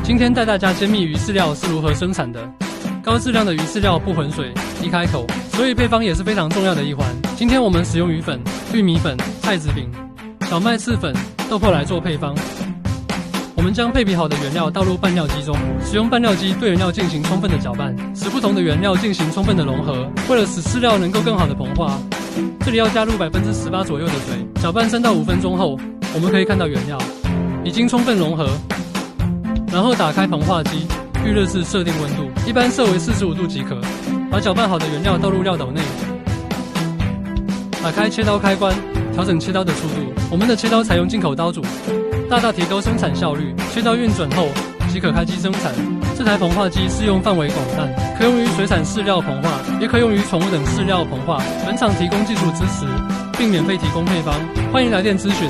今天带大家揭秘鱼饲料是如何生产的。高质量的鱼饲料不混水、易开口，所以配方也是非常重要的一环。今天我们使用鱼粉、玉米粉、菜籽饼、小麦次粉、豆粕来做配方。我们将配比好的原料倒入拌料机中，使用拌料机对原料进行充分的搅拌，使不同的原料进行充分的融合。为了使饲料能够更好的膨化，这里要加入18%左右的水。搅拌3到5分钟后，我们可以看到原料已经充分融合。然后打开膨化机，预热至设定温度，一般设为45度即可。把搅拌好的原料倒入料斗内，打开切刀开关，调整切刀的速度。我们的切刀采用进口刀组，大大提高生产效率。切刀运转后即可开机生产。这台膨化机适用范围广泛，可用于水产饲料膨化，也可用于宠物等饲料膨化。本厂提供技术支持，并免费提供配方，欢迎来电咨询。